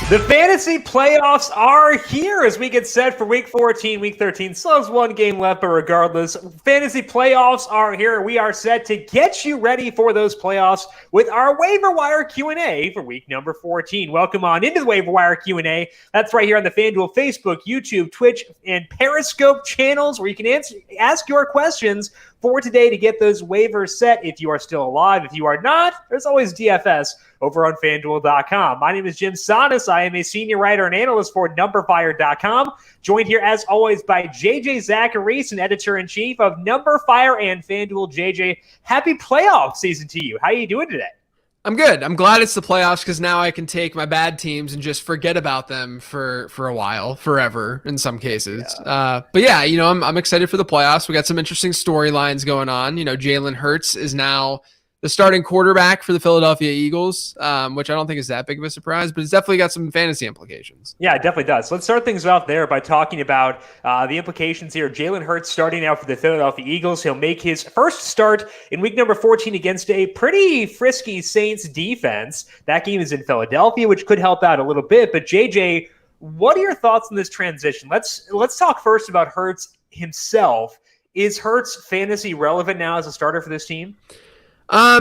The fantasy playoffs are here as we get set for week 14, week 13. Still has one game left, but regardless, fantasy playoffs are here. We are set to get you ready for those playoffs with our waiver wire Q&A for week number 14. Welcome on into the waiver wire Q&A. That's right here on the FanDuel Facebook, YouTube, Twitch, and Periscope channels where you can ask your questions for today to get those waivers set. If you are still alive, if you are not, there's always DFS over on FanDuel.com. My name is Jim Sanas. I am a senior writer and analyst for numberFire.com. Joined here, as always, by JJ Zacharias, an editor-in-chief of numberFire and FanDuel. JJ, happy playoff season to you. How are you doing today? I'm good. I'm glad it's the playoffs because now I can take my bad teams and just forget about them for a while, forever in some cases. Yeah. But yeah, I'm excited for the playoffs. We got some interesting storylines going on. Jalen Hurts is now the starting quarterback for the Philadelphia Eagles, which I don't think is that big of a surprise, but it's definitely got some fantasy implications. Yeah, it definitely does. Let's start things out there by talking about the implications here. Jalen Hurts starting out for the Philadelphia Eagles. He'll make his first start in week number 14 against a pretty frisky Saints defense. That game is in Philadelphia, which could help out a little bit. But JJ, what are your thoughts on this transition? Let's talk first about Hurts himself. Is Hurts fantasy relevant now as a starter for this team?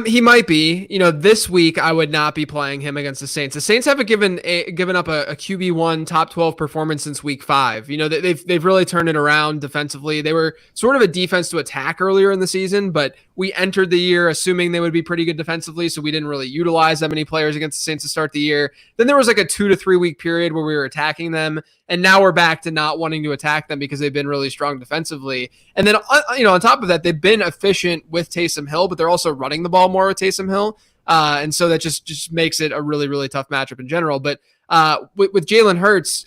He might be. This week I would not be playing him against the Saints. The Saints haven't given up a QB1 top 12 performance since week 5. They've really turned it around defensively. They were sort of a defense to attack earlier in the season, but we entered the year assuming they would be pretty good defensively, so we didn't really utilize that many players against the Saints to start the year. Then there was like a 2 to 3 week period where we were attacking them, and now we're back to not wanting to attack them because they've been really strong defensively. And then, on top of that, they've been efficient with Taysom Hill, but they're also running the ball more with Taysom Hill. And so that just makes it a really, really tough matchup in general. But with Jalen Hurts,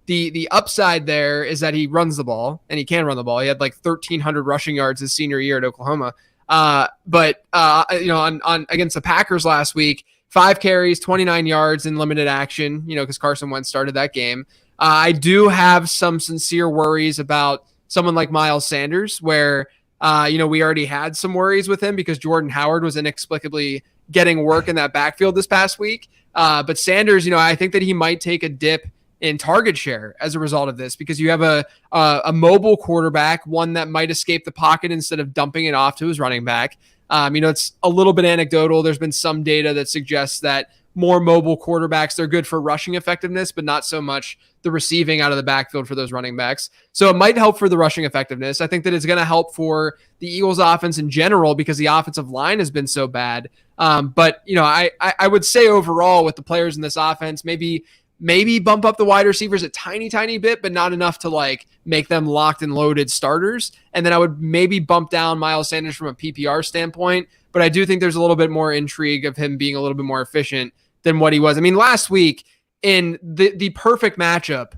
the upside there is that he runs the ball, and he can run the ball. He had like 1,300 rushing yards his senior year at Oklahoma. But against the Packers last week, 5 carries, 29 yards in limited action, because Carson Wentz started that game. I do have some sincere worries about someone like Miles Sanders, where, we already had some worries with him because Jordan Howard was inexplicably getting work in that backfield this past week. But Sanders, I think that he might take a dip in target share as a result of this because you have a mobile quarterback, one that might escape the pocket instead of dumping it off to his running back. It's a little bit anecdotal. There's been some data that suggests that more mobile quarterbacks, they're good for rushing effectiveness, but not so much the receiving out of the backfield for those running backs. So it might help for the rushing effectiveness. I think that it's going to help for the Eagles offense in general because the offensive line has been so bad. But I would say overall with the players in this offense, maybe bump up the wide receivers a tiny bit, but not enough to make them locked and loaded starters. And then I would maybe bump down Miles Sanders from a PPR standpoint. But I do think there's a little bit more intrigue of him being a little bit more efficient than what he was. I mean, last week in the perfect matchup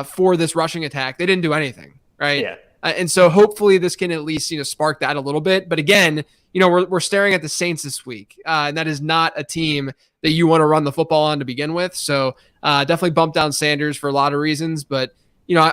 for this rushing attack, they didn't do anything, right? Yeah. And so hopefully this can at least, spark that a little bit. But again, we're staring at the Saints this week. And that is not a team that you want to run the football on to begin with. So definitely bump down Sanders for a lot of reasons. But,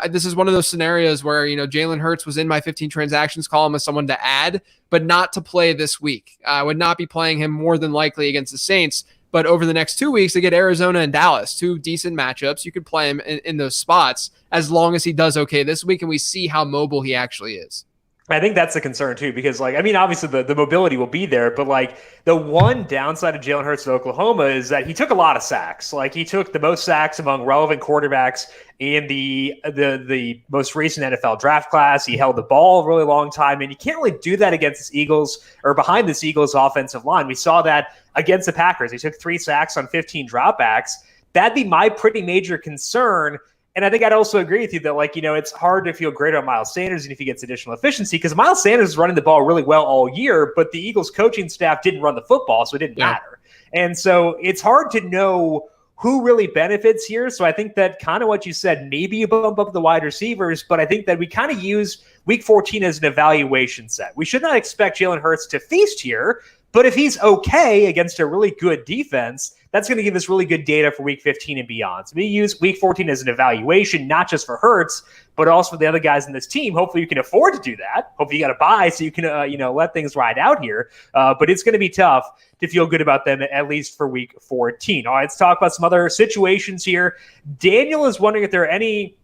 this is one of those scenarios where, Jalen Hurts was in my 15 transactions column as someone to add, but not to play this week. I would not be playing him more than likely against the Saints. But over the next 2 weeks, they get Arizona and Dallas, 2 decent matchups. You could play him in those spots as long as he does okay this week and we see how mobile he actually is. I think that's a concern too, because obviously the mobility will be there, but the one downside of Jalen Hurts at Oklahoma is that he took a lot of sacks. He took the most sacks among relevant quarterbacks in the most recent NFL draft class. He held the ball a really long time, and you can't really do that against this Eagles or behind this Eagles offensive line. We saw that against the Packers. He took 3 sacks on 15 dropbacks. That'd be my pretty major concern. And I think I'd also agree with you that, it's hard to feel great about Miles Sanders and if he gets additional efficiency because Miles Sanders is running the ball really well all year, but the Eagles coaching staff didn't run the football, so it didn't matter. And so it's hard to know who really benefits here. So I think that kind of what you said, maybe you bump up the wide receivers, but I think that we kind of use week 14 as an evaluation set. We should not expect Jalen Hurts to feast here, but if he's okay against a really good defense, that's going to give us really good data for week 15 and beyond. So we use week 14 as an evaluation, not just for Hurts, but also for the other guys in this team. Hopefully you can afford to do that. Hopefully you got to buy so you can, let things ride out here. But it's going to be tough to feel good about them, at least for week 14. All right, let's talk about some other situations here. Daniel is wondering if there are any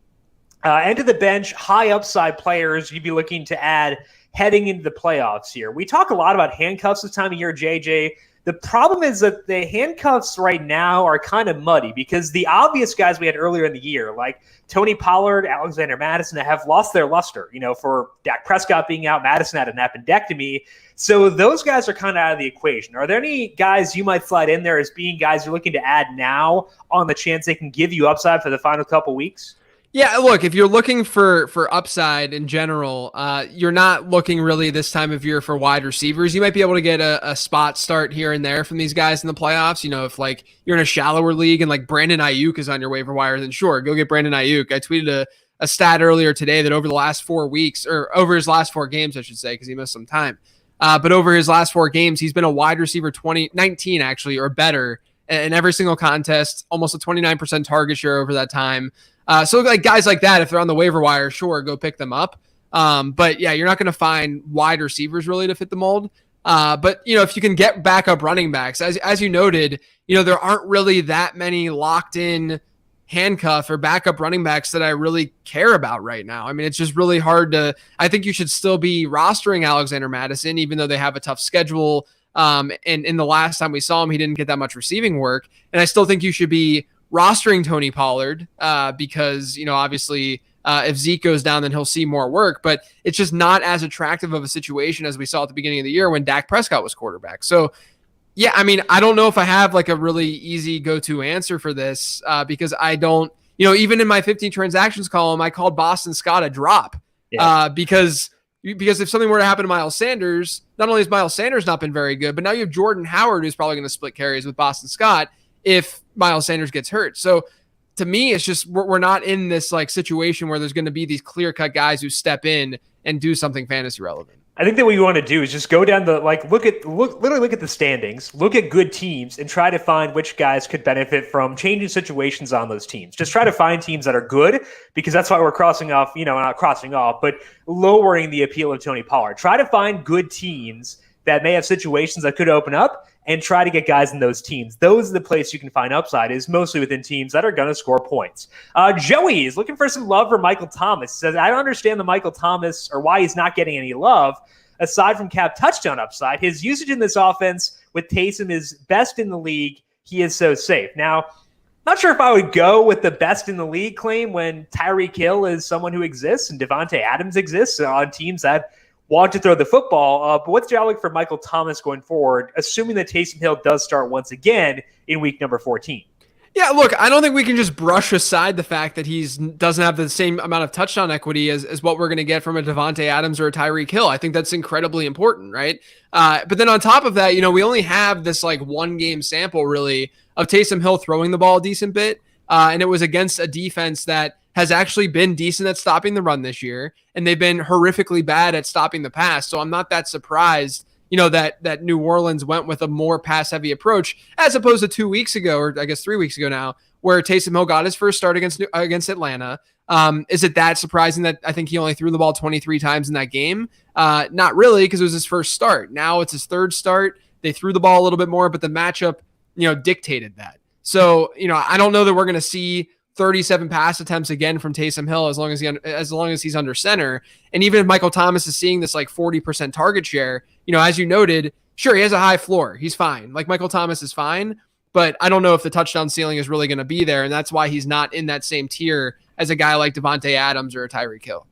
end of the bench, high upside players you'd be looking to add heading into the playoffs here. We talk a lot about handcuffs this time of year, JJ. The problem is that the handcuffs right now are kind of muddy because the obvious guys we had earlier in the year, like Tony Pollard, Alexander Mattison, have lost their luster, for Dak Prescott being out. Mattison had an appendectomy. So those guys are kind of out of the equation. Are there any guys you might slide in there as being guys you're looking to add now on the chance they can give you upside for the final couple weeks? Yeah, look, if you're looking for upside in general, you're not looking really this time of year for wide receivers. You might be able to get a spot start here and there from these guys in the playoffs. If like you're in a shallower league and like Brandon Ayuk is on your waiver wire, then sure, go get Brandon Ayuk. I tweeted a stat earlier today that over the last 4 weeks, or over his last 4 games, I should say, because he missed some time. But over his last 4 games, he's been a wide receiver 19 actually, or better in every single contest, almost a 29% target share over that time. So like guys like that, if they're on the waiver wire, sure, go pick them up. But yeah, you're not going to find wide receivers really to fit the mold. But if you can get backup running backs, as you noted, there aren't really that many locked in handcuff or backup running backs that I really care about right now. I mean, it's just really hard I think you should still be rostering Alexander Mattison, even though they have a tough schedule. And in the last time we saw him, he didn't get that much receiving work. And I still think you should be rostering Tony Pollard because, obviously if Zeke goes down, then he'll see more work, but it's just not as attractive of a situation as we saw at the beginning of the year when Dak Prescott was quarterback. So yeah, I mean, I don't know if I have like a really easy go-to answer for this because I don't, even in my 15 transactions column, I called Boston Scott a drop because if something were to happen to Miles Sanders, not only has Miles Sanders not been very good, but now you have Jordan Howard, who's probably going to split carries with Boston Scott if Miles Sanders gets hurt. So to me, it's just we're not in this like situation where there's going to be these clear-cut guys who step in and do something fantasy relevant. I think that what you want to do is just go down look at the standings, look at good teams, and try to find which guys could benefit from changing situations on those teams. Just try to find teams that are good, because that's why we're crossing off, not crossing off, but lowering the appeal of Tony Pollard. Try to find good teams that may have situations that could open up, and try to get guys in those teams. Those are the place you can find upside, is mostly within teams that are going to score points. Joey is looking for some love for Michael Thomas. He says, I don't understand the Michael Thomas or why he's not getting any love aside from cap touchdown upside. His usage in this offense with Taysom is best in the league. He is so safe. Now, not sure if I would go with the best in the league claim when Tyreek Hill is someone who exists and Devontae Adams exists on teams that want to throw the football. But what's your outlook for Michael Thomas going forward, assuming that Taysom Hill does start once again in week number 14? Yeah, look, I don't think we can just brush aside the fact that he doesn't have the same amount of touchdown equity as what we're going to get from a Devontae Adams or a Tyreek Hill. I think that's incredibly important, right? But then on top of that, we only have this like 1 game sample really of Taysom Hill throwing the ball a decent bit. And it was against a defense that has actually been decent at stopping the run this year, and they've been horrifically bad at stopping the pass. So I'm not that surprised, that New Orleans went with a more pass-heavy approach as opposed to 2 weeks ago, or I guess 3 weeks ago now, where Taysom Hill got his first start against Atlanta. Is it that surprising that I think he only threw the ball 23 times in that game? Not really, because it was his first start. Now it's his third start. They threw the ball a little bit more, but the matchup, dictated that. So, I don't know that we're going to see 37 pass attempts again from Taysom Hill as long as he's under center. And even if Michael Thomas is seeing this like 40% target share, as you noted, sure, he has a high floor. He's fine. Like Michael Thomas is fine, but I don't know if the touchdown ceiling is really going to be there. And that's why he's not in that same tier as a guy like Devontae Adams or a Tyreek Hill.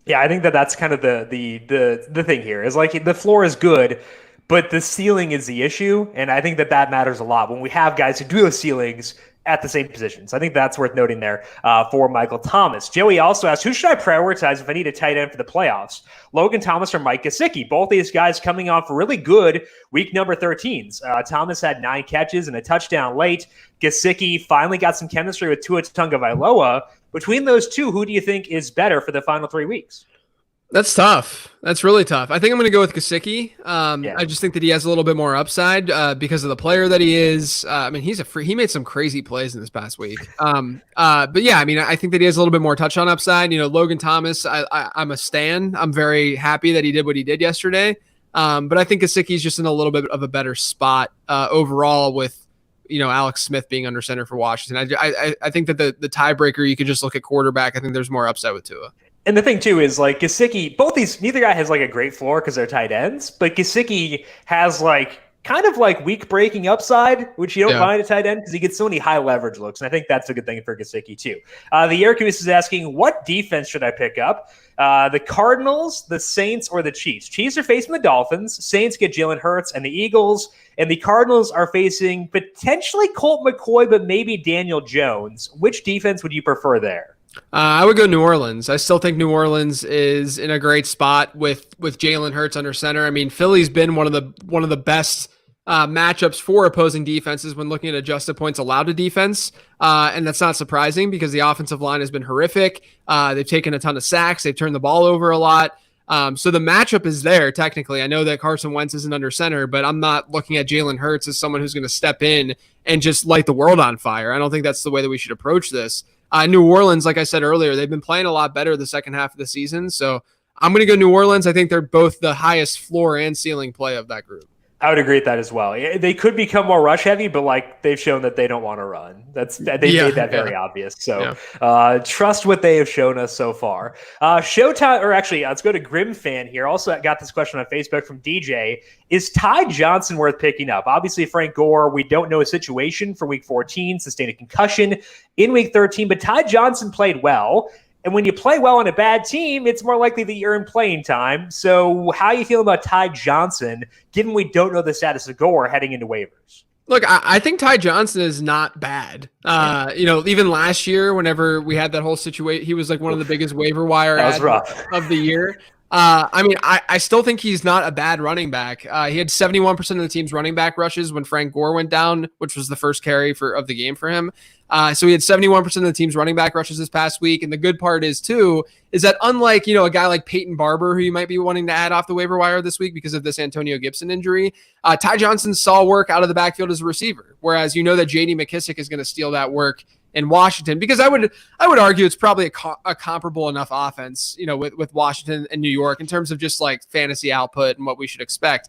Yeah, I think that's kind of the thing here is like the floor is good, but the ceiling is the issue. And I think that matters a lot when we have guys who do those ceilings at the same positions. I think that's worth noting there for Michael Thomas. Joey also asked, who should I prioritize if I need a tight end for the playoffs? Logan Thomas or Mike Gesicki? Both these guys coming off really good week number 13s. Thomas had 9 catches and a touchdown late. Gesicki finally got some chemistry with Tua Tagovailoa. Between those two, who do you think is better for the final 3 weeks? That's tough. That's really tough. I think I'm going to go with Gesicki. Yeah. I just think that he has a little bit more upside because of the player that he is. I mean, he made some crazy plays in this past week. But yeah, I mean, I think that he has a little bit more touchdown upside. Logan Thomas, I'm a stan. I'm very happy that he did what he did yesterday. But I think Gesicki's just in a little bit of a better spot overall with, Alex Smith being under center for Washington. I think that the tiebreaker, you could just look at quarterback. I think there's more upside with Tua. And the thing too is like Gesicki, neither guy has like a great floor because they're tight ends, but Gesicki has like kind of like weak breaking upside, which you don't find at tight end because he gets so many high leverage looks. And I think that's a good thing for Gesicki too. The Aircus is asking, what defense should I pick up? The Cardinals, the Saints, or the Chiefs? Chiefs are facing the Dolphins. Saints get Jalen Hurts and the Eagles. And the Cardinals are facing potentially Colt McCoy, but maybe Daniel Jones. Which defense would you prefer there? I would go New Orleans. I still think New Orleans is in a great spot with Jalen Hurts under center. I mean, Philly's been one of the best matchups for opposing defenses when looking at adjusted points allowed to defense, and that's not surprising because the offensive line has been horrific. They've taken a ton of sacks. They've turned the ball over a lot. So the matchup is there technically. I know that Carson Wentz isn't under center, but I'm not looking at Jalen Hurts as someone who's going to step in and just light the world on fire. I don't think that's the way that we should approach this. New Orleans, like I said earlier, they've been playing a lot better the second half of the season. So I'm going to go New Orleans. I think they're both the highest floor and ceiling play of that group. I would agree with that as well. They could become more rush heavy, but like they've shown that they don't want to run. They made that very obvious. So trust what they have shown us so far. Showtime, or actually, let's go to Grim Fan here. Also got this question on Facebook from DJ. Is Ty Johnson worth picking up? Obviously, Frank Gore, we don't know his situation for week 14, sustained a concussion in week 13, but Ty Johnson played well. And when you play well on a bad team, it's more likely that you're in playing time. So how are you feeling about Ty Johnson, given we don't know the status of Gore heading into waivers? Look, I think Ty Johnson is not bad. Even last year, whenever we had that whole situation, he was like one of the biggest waiver wire ads of the year. I still think he's not a bad running back. He had 71% of the team's running back rushes when Frank Gore went down, which was the first carry of the game for him. So he had 71% of the team's running back rushes this past week. And the good part is that unlike, a guy like Peyton Barber, who you might be wanting to add off the waiver wire this week because of this Antonio Gibson injury, Ty Johnson saw work out of the backfield as a receiver. Whereas that J.D. McKissic is going to steal that work in Washington, because I would argue it's probably a comparable enough offense, with Washington and New York in terms of just like fantasy output and what we should expect.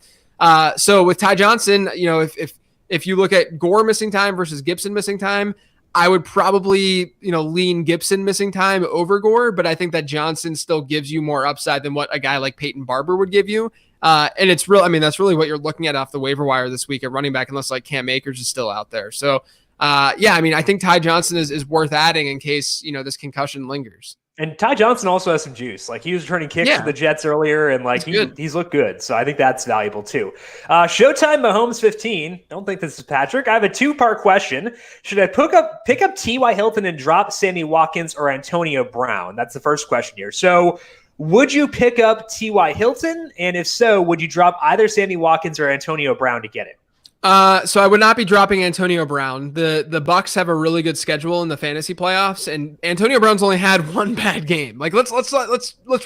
So with Ty Johnson, if you look at Gore missing time versus Gibson missing time, I would probably, lean Gibson missing time over Gore, but I think that Johnson still gives you more upside than what a guy like Peyton Barber would give you. And it's real. I mean, that's really what you're looking at off the waiver wire this week at running back, unless like Cam Akers is still out there. So I think Ty Johnson is worth adding in case, this concussion lingers. And Ty Johnson also has some juice. Like he was returning kicks to the Jets earlier, and like he's looked good. So I think that's valuable too. Showtime Mahomes 15. Don't think this is Patrick. I have a 2-part question. Should I pick up T.Y. Hilton and drop Sammy Watkins or Antonio Brown? That's the first question here. So would you pick up T.Y. Hilton? And if so, would you drop either Sammy Watkins or Antonio Brown to get it? So I would not be dropping Antonio Brown. The Bucks have a really good schedule in the fantasy playoffs, and Antonio Brown's only had one bad game. Like let's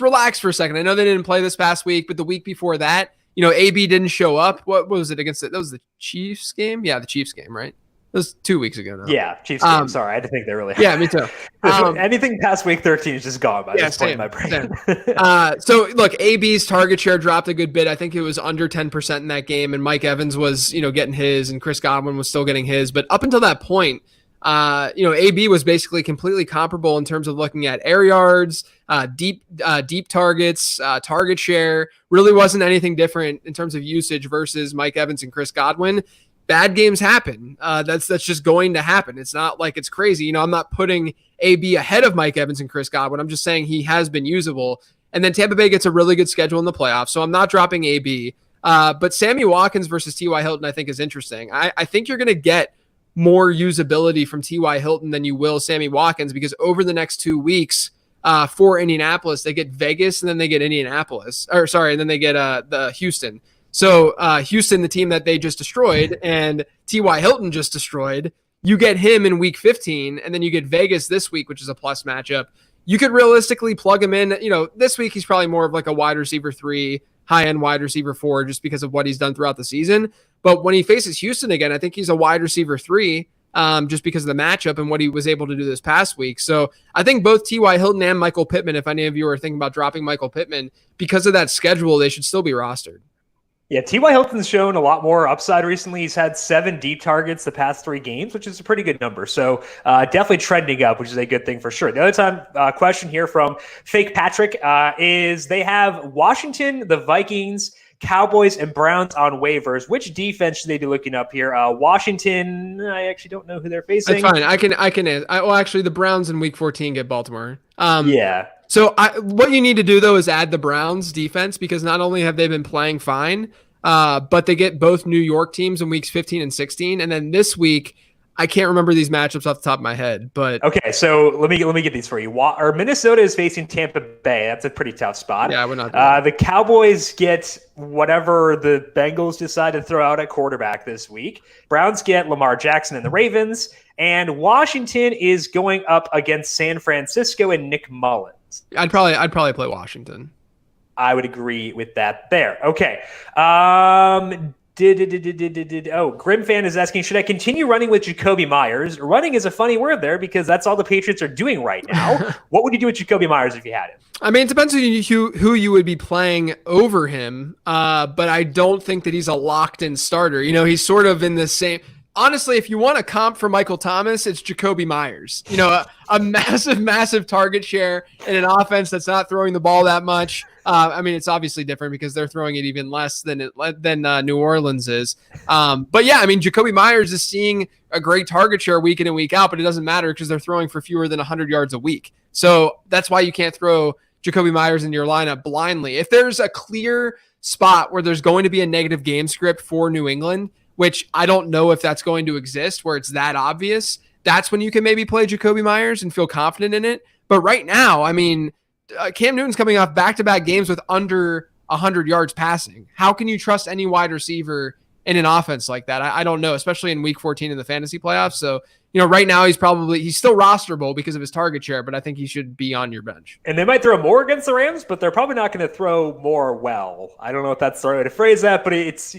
relax for a second. I know they didn't play this past week, but the week before that, AB didn't show up. What was it against? That was the Chiefs game. Yeah, the Chiefs game, right? It was 2 weeks ago now. Yeah, Chiefs game. Sorry, I had to think they really. Yeah, me too. Anything past week 13 is just gone by this point in my brain. So look, AB's target share dropped a good bit. I think it was under 10% in that game, and Mike Evans was, getting his, and Chris Godwin was still getting his. But up until that point, AB was basically completely comparable in terms of looking at air yards, deep targets, target share. Really wasn't anything different in terms of usage versus Mike Evans and Chris Godwin. Bad games happen. That's just going to happen. It's not like it's crazy. I'm not putting AB ahead of Mike Evans and Chris Godwin. I'm just saying he has been usable. And then Tampa Bay gets a really good schedule in the playoffs, so I'm not dropping AB. But Sammy Watkins versus T.Y. Hilton I think is interesting. I think you're going to get more usability from T.Y. Hilton than you will Sammy Watkins, because over the next 2 weeks for Indianapolis, they get Vegas and then they get and then they get the Houston. So Houston, the team that they just destroyed, and T.Y. Hilton just destroyed, you get him in week 15, and then you get Vegas this week, which is a plus matchup. you could realistically plug him in. This week he's probably more of like a wide receiver 3, high-end wide receiver 4, just because of what he's done throughout the season. But when he faces Houston again, I think he's a wide receiver 3, just because of the matchup and what he was able to do this past week. So I think both T.Y. Hilton and Michael Pittman, if any of you are thinking about dropping Michael Pittman, because of that schedule, they should still be rostered. Yeah, T.Y. Hilton's shown a lot more upside recently. He's had 7 deep targets the past 3 games, which is a pretty good number. So definitely trending up, which is a good thing for sure. The other question here from Fake Patrick is they have Washington, the Vikings, Cowboys, and Browns on waivers. Which defense should they be looking up here? Washington, I actually don't know who they're facing. That's fine. I can. Well, actually, the Browns in Week 14 get Baltimore. Yeah. So what you need to do, though, is add the Browns defense, because not only have they been playing fine, but they get both New York teams in weeks 15 and 16. And then this week, I can't remember these matchups off the top of my head, but okay. So let me get these for you. Minnesota is facing Tampa Bay. That's a pretty tough spot. Yeah, we're not. The Cowboys get whatever the Bengals decide to throw out at quarterback this week. Browns get Lamar Jackson and the Ravens, and Washington is going up against San Francisco and Nick Mullins. I'd probably play Washington. I would agree with that there. Okay. Grim Fan is asking, should I continue running with Jacobi Myers? Running is a funny word there because that's all the Patriots are doing right now. What would you do with Jacobi Myers if you had him? I mean, it depends on who you would be playing over him, but I don't think that he's a locked-in starter. He's sort of in the same... Honestly, if you want a comp for Michael Thomas, it's Jacobi Myers. A massive target share in an offense that's not throwing the ball that much. I mean, it's obviously different because they're throwing it even less than New Orleans is. But yeah, I mean, Jacobi Myers is seeing a great target share week in and week out, but it doesn't matter because they're throwing for fewer than 100 yards a week. So that's why you can't throw Jacobi Myers into your lineup blindly. If there's a clear spot where there's going to be a negative game script for New England, which I don't know if that's going to exist, where it's that obvious, that's when you can maybe play Jacobi Myers and feel confident in it. But right now, I mean, Cam Newton's coming off back-to-back games with under 100 yards passing. How can you trust any wide receiver in an offense like that? I don't know, especially in week 14 in the fantasy playoffs. So, right now he's still rosterable because of his target share, but I think he should be on your bench. And they might throw more against the Rams, but they're probably not going to throw more well. I don't know if that's the right way to phrase that, but that's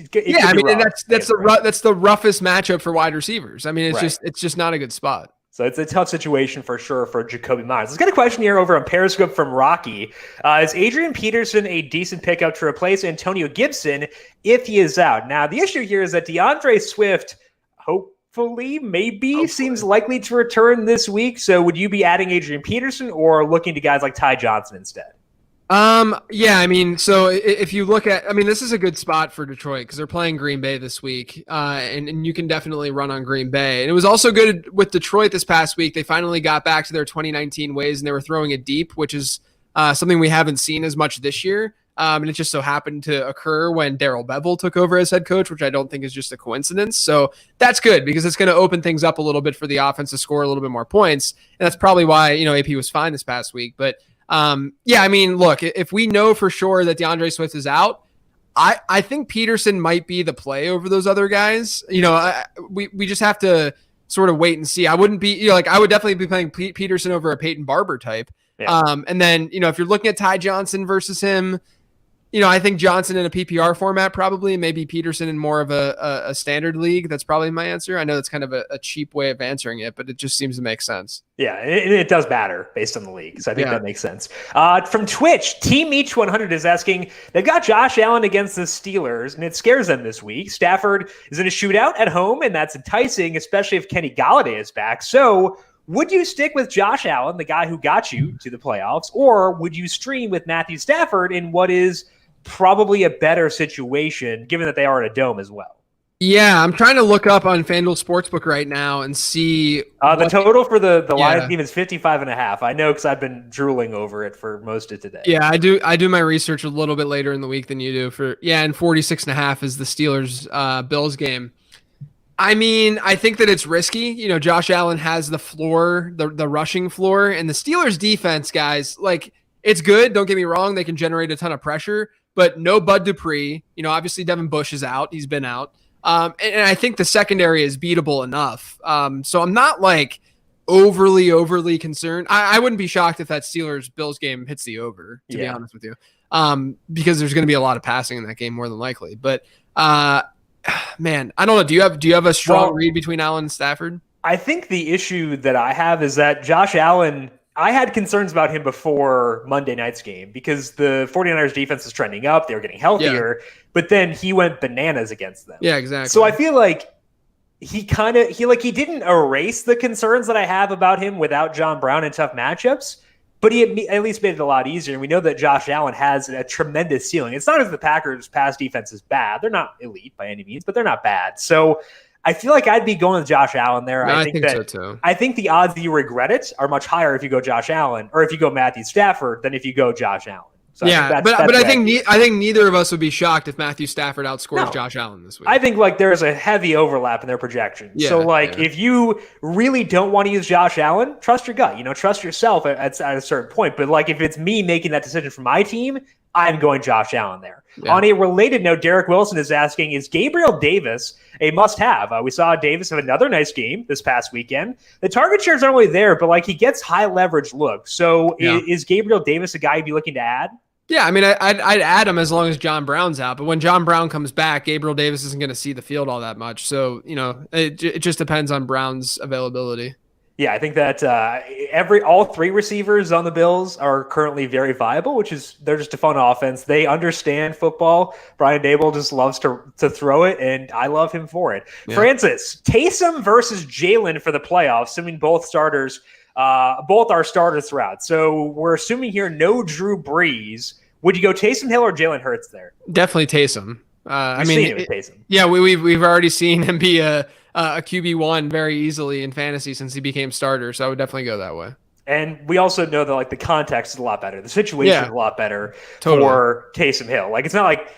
the roughest matchup for wide receivers. I mean, it's just not a good spot. So it's a tough situation for sure for Jacobi Myers. Let's get a question here over on Periscope from Rocky. Is Adrian Peterson a decent pickup to replace Antonio Gibson if he is out? Now, the issue here is that DeAndre Swift, hopefully, seems likely to return this week. So would you be adding Adrian Peterson or looking to guys like Ty Johnson instead? Yeah, I mean, so if you look at, this is a good spot for Detroit because they're playing Green Bay this week, and you can definitely run on Green Bay. And it was also good with Detroit this past week. They finally got back to their 2019 ways, and they were throwing it deep, which is something we haven't seen as much this year. And it just so happened to occur when Darrell Bevell took over as head coach, which I don't think is just a coincidence. So that's good because it's going to open things up a little bit for the offense to score a little bit more points. And that's probably why, AP was fine this past week. But yeah, I mean, look, if we know for sure that DeAndre Swift is out, I think Peterson might be the play over those other guys. We just have to sort of wait and see. I wouldn't be, I would definitely be playing Peterson over a Peyton Barber type. Yeah. And then, if you're looking at Ty Johnson versus him, I think Johnson in a PPR format probably, maybe Peterson in more of a standard league. That's probably my answer. I know that's kind of a cheap way of answering it, but it just seems to make sense. Yeah, it does matter based on the league, so I think that makes sense. From Twitch, Team Each 100 is asking, they've got Josh Allen against the Steelers, and it scares them this week. Stafford is in a shootout at home, and that's enticing, especially if Kenny Golladay is back. So would you stick with Josh Allen, the guy who got you to the playoffs, or would you stream with Matthew Stafford in what is probably a better situation, given that they are in a dome as well? Yeah, I'm trying to look up on FanDuel Sportsbook right now and see the total for the Lions team is 55.5. I know because I've been drooling over it for most of today. Yeah, I do my research a little bit later in the week than you do. And 46.5 is the Steelers Bills game. I mean, I think that it's risky. Josh Allen has the floor, the rushing floor, and the Steelers defense, guys, it's good. Don't get me wrong; they can generate a ton of pressure. But no Bud Dupree. Obviously Devin Bush is out. He's been out. And I think the secondary is beatable enough. So I'm not overly concerned. I wouldn't be shocked if that Steelers-Bills game hits the over, to be honest with you, because there's going to be a lot of passing in that game more than likely. But man, I don't know. Do you have a strong read between Allen and Stafford? I think the issue that I have is that Josh Allen, I had concerns about him before Monday night's game because the 49ers defense is trending up. They were getting healthier, but then he went bananas against them. Yeah, exactly. So I feel like he didn't erase the concerns that I have about him without John Brown in tough matchups, but he at least made it a lot easier. And we know that Josh Allen has a tremendous ceiling. It's not as the Packers' pass defense is bad. They're not elite by any means, but they're not bad. So I feel like I'd be going with Josh Allen there. No, I think so too. I think the odds that you regret it are much higher if you go Josh Allen or if you go Matthew Stafford than if you go Josh Allen. So I think neither of us would be shocked if Matthew Stafford outscores Josh Allen this week. I think there's a heavy overlap in their projections. If you really don't want to use Josh Allen, trust your gut. Trust yourself at a certain point. But if it's me making that decision for my team, I'm going Josh Allen there. Yeah. On a related note, Derek Wilson is asking, is Gabriel Davis a must-have? We saw Davis have another nice game this past weekend. The target shares aren't really there, but he gets high leverage looks. So is Gabriel Davis a guy you'd be looking to add? Yeah, I mean, I'd add him as long as John Brown's out. But when John Brown comes back, Gabriel Davis isn't going to see the field all that much. So, it just depends on Brown's availability. Yeah, I think that all three receivers on the Bills are currently very viable, they're just a fun offense. They understand football. Brian Daboll just loves to throw it, and I love him for it. Yeah. Francis, Taysom versus Jalen for the playoffs, assuming both are starters throughout. So we're assuming here no Drew Brees. Would you go Taysom Hill or Jalen Hurts there? Definitely Taysom. Taysom. Yeah, we've already seen him be a QB1 very easily in fantasy since he became starter. So I would definitely go that way. And we also know that the context is a lot better. The situation is a lot better for Taysom Hill. It's not like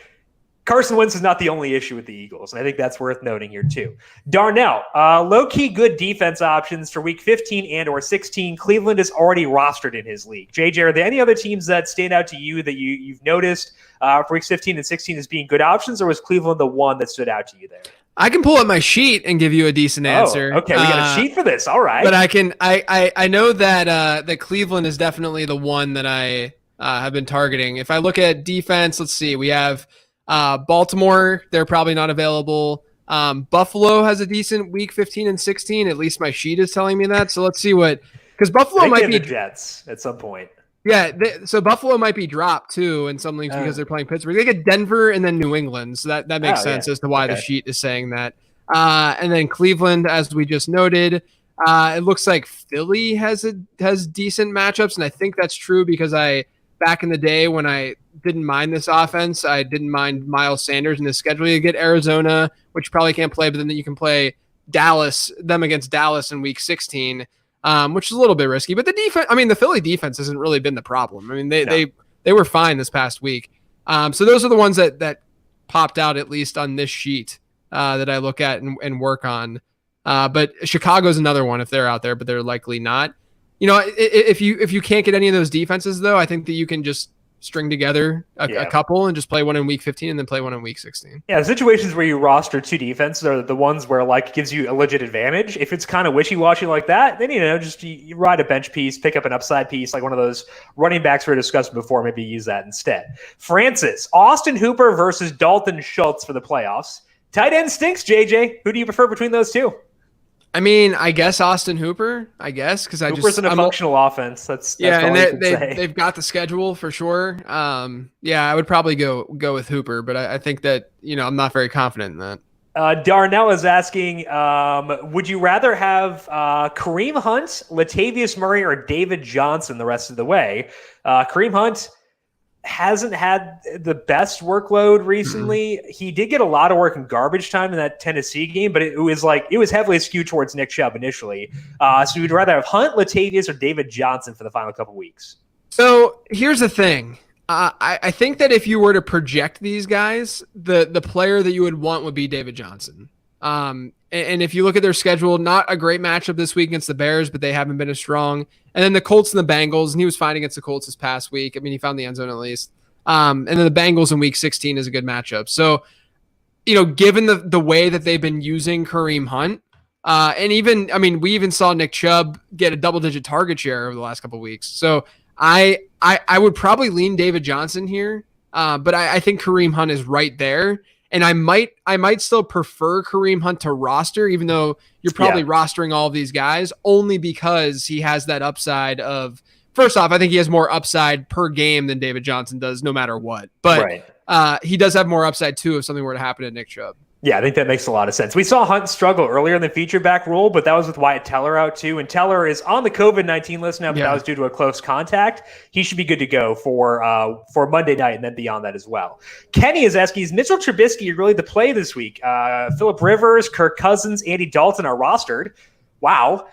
Carson Wentz is not the only issue with the Eagles. And I think that's worth noting here too. Darnell, low-key good defense options for week 15 and or 16. Cleveland is already rostered in his league. JJ, are there any other teams that stand out to you that you've noticed for weeks 15 and 16 as being good options, or was Cleveland the one that stood out to you there? I can pull up my sheet and give you a decent answer. Okay, we got a sheet for this. All right. But I know that Cleveland is definitely the one that I have been targeting. If I look at defense, let's see. We have Baltimore. They're probably not available. Buffalo has a decent week 15 and 16. At least my sheet is telling me that. So let's see because Buffalo might be the Jets at some point. Yeah, so Buffalo might be dropped too in some leagues because they're playing Pittsburgh. They get Denver and then New England, so that makes sense as to why the sheet is saying that. And then Cleveland, as we just noted, it looks like Philly has decent matchups, and I think that's true because back in the day when I didn't mind this offense, I didn't mind Miles Sanders in the schedule. You get Arizona, which you probably can't play, but then you can play them against Dallas in week 16. Which is a little bit risky, but the defense, the Philly defense hasn't really been the problem. They were fine this past week. So those are the ones that popped out, at least on this sheet, that I look at and work on. But Chicago's another one if they're out there, but they're likely not. If you can't get any of those defenses though, I think that you can just string together a couple and just play one in week 15 and then play one in week 16. Yeah, the situations where you roster two defenses are the ones where it gives you a legit advantage. If it's kind of wishy-washy like that, then just you ride a bench piece, pick up an upside piece like one of those running backs we were discussing before, maybe use that instead. Francis, Austin Hooper versus Dalton Schultz for the playoffs. Tight end stinks, JJ. Who do you prefer between those two? I guess Austin Hooper. Because Hooper's in a functional offense. That's and they've got the schedule for sure. I would probably go with Hooper, but I think that I'm not very confident in that. Darnell is asking, would you rather have Kareem Hunt, Latavius Murray, or David Johnson the rest of the way? Kareem Hunt hasn't had the best workload recently. He did get a lot of work in garbage time in that Tennessee game, but it was heavily skewed towards Nick Chubb initially. So you'd rather have Hunt, Latavius, or David Johnson for the final couple weeks? So here's the thing. I think that if you were to project these guys, the player that you would want would be David Johnson. And if you look at their schedule, not a great matchup this week against the Bears, but they haven't been as strong. And then the Colts and the Bengals, and he was fine against the Colts this past week. He found the end zone at least. And then the Bengals in week 16 is a good matchup. So, given the way that they've been using Kareem Hunt, And even, I mean, we even saw Nick Chubb get a double-digit target share over the last couple of weeks. So I would probably lean David Johnson here, but I think Kareem Hunt is right there. And I might still prefer Kareem Hunt to roster, even though you're probably rostering all of these guys, only because he has that upside of, first off, I think he has more upside per game than David Johnson does, no matter what. But he does have more upside, too, if something were to happen to Nick Chubb. Yeah, I think that makes a lot of sense. We saw Hunt struggle earlier in the feature back rule, but that was with Wyatt Teller out too. And Teller is on the COVID-19 list now, but that was due to a close contact. He should be good to go for Monday night and then beyond that as well. Kenny is asking, is Mitchell Trubisky really the play this week? Phillip Rivers, Kirk Cousins, Andy Dalton are rostered. Wow.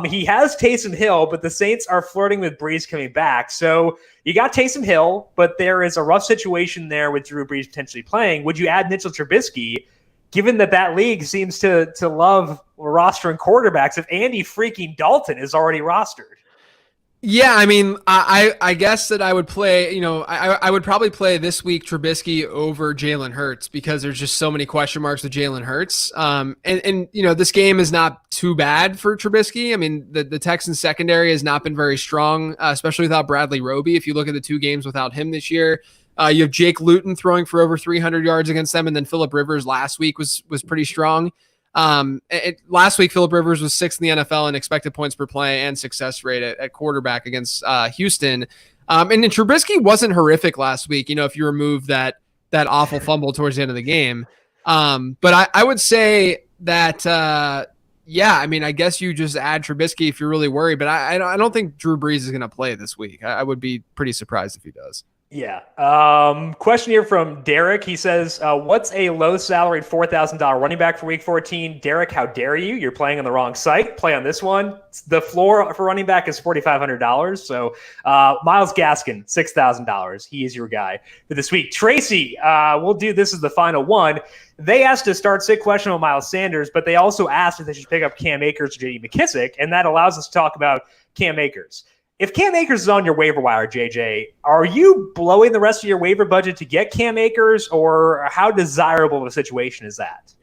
He has Taysom Hill, but the Saints are flirting with Brees coming back. So you got Taysom Hill, but there is a rough situation there with Drew Brees potentially playing. Would you add Mitchell Trubisky? Given that league seems to love rostering quarterbacks, if Andy freaking Dalton is already rostered. Yeah, I mean, I guess that I would play, I would probably play this week Trubisky over Jalen Hurts because there's just so many question marks with Jalen Hurts. And this game is not too bad for Trubisky. I mean, the Texans secondary has not been very strong, especially without Bradley Roby. If you look at the 2 games without him this year, you have Jake Luton throwing for over 300 yards against them, and then Phillip Rivers last week was pretty strong. Last week, Phillip Rivers was 6th in the NFL in expected points per play and success rate at quarterback against Houston. And then Trubisky wasn't horrific last week, if you remove that awful fumble towards the end of the game. But I would say that, I mean, I guess you just add Trubisky if you're really worried, but I don't think Drew Brees is going to play this week. I would be pretty surprised if he does. Yeah. Question here from Derek. He says, what's a low salaried $4,000 running back for week 14? Derek, how dare you? You're playing on the wrong site. Play on this one. The floor for running back is $4,500. So Myles Gaskin, $6,000. He is your guy for this week. Tracy, we'll do this as the final one. They asked to start sit question on Miles Sanders, but they also asked if they should pick up Cam Akers or J.D. McKissic, and that allows us to talk about Cam Akers. If Cam Akers is on your waiver wire, JJ, are you blowing the rest of your waiver budget to get Cam Akers, or how desirable of a situation is that?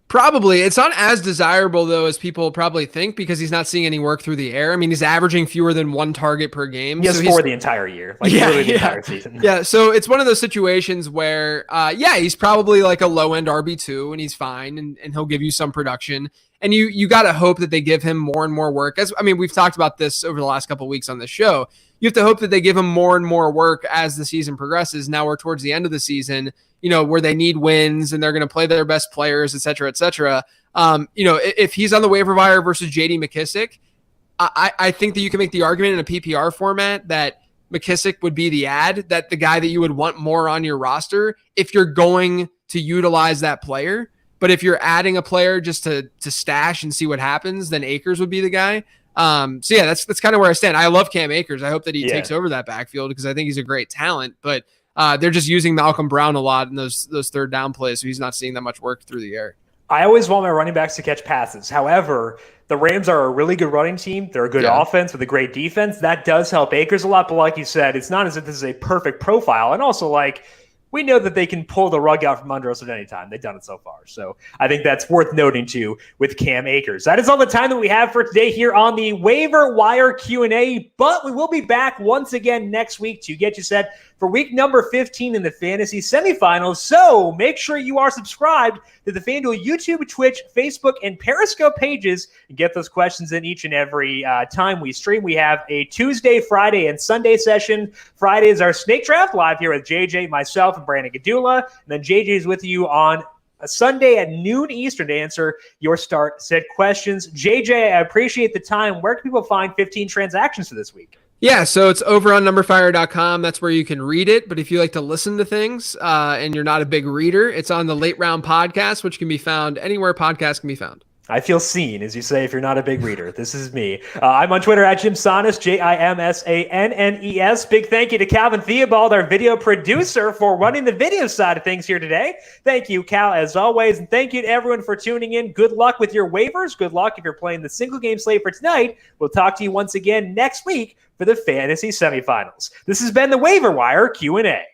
Probably. It's not as desirable, though, as people probably think because he's not seeing any work through the air. I mean, he's averaging fewer than 1 target per game. Yes, for the entire year. Literally the entire season. Yeah, so it's one of those situations where, he's probably like a low-end RB2, and he's fine, and he'll give you some production. And you got to hope that they give him more and more work. We've talked about this over the last couple of weeks on this show. You have to hope that they give him more and more work as the season progresses. Now we're towards the end of the season, where they need wins and they're going to play their best players, et cetera, et cetera. If he's on the waiver wire versus J.D. McKissic, I think that you can make the argument in a PPR format that McKissic would be the ad, that the guy that you would want more on your roster if you're going to utilize that player. But if you're adding a player just to stash and see what happens, then Akers would be the guy. That's kind of where I stand. I love Cam Akers. I hope that he takes over that backfield because I think he's a great talent. But they're just using Malcolm Brown a lot in those third down plays, so he's not seeing that much work through the air. I always want my running backs to catch passes. However, the Rams are a really good running team. They're a good offense with a great defense. That does help Akers a lot. But like you said, it's not as if this is a perfect profile. And also, we know that they can pull the rug out from under us at any time. They've done it so far. So I think that's worth noting, too, with Cam Akers. That is all the time that we have for today here on the Waiver Wire Q&A. But we will be back once again next week to get you set for week number 15 in the fantasy semifinals. So make sure you are subscribed to the FanDuel YouTube, Twitch, Facebook, and Periscope pages and get those questions in each and every time we stream. We have a Tuesday, Friday, and Sunday session. Friday is our snake draft live here with JJ, myself, and Brandon Gadula. And then JJ is with you on a Sunday at noon Eastern to answer your start set questions. JJ, I appreciate the time. Where can people find 15 transactions for this week? Yeah, so it's over on numberFire.com. That's where you can read it. But if you like to listen to things and you're not a big reader, it's on the Late Round Podcast, which can be found anywhere podcasts can be found. I feel seen, as you say, if you're not a big reader. This is me. I'm on Twitter at Jim Sannes, JIMSANNES. Big thank you to Calvin Theobald, our video producer, for running the video side of things here today. Thank you, Cal, as always. And thank you to everyone for tuning in. Good luck with your waivers. Good luck if you're playing the single game slate for tonight. We'll talk to you once again next week for the fantasy semifinals. This has been the Waiver Wire Q&A.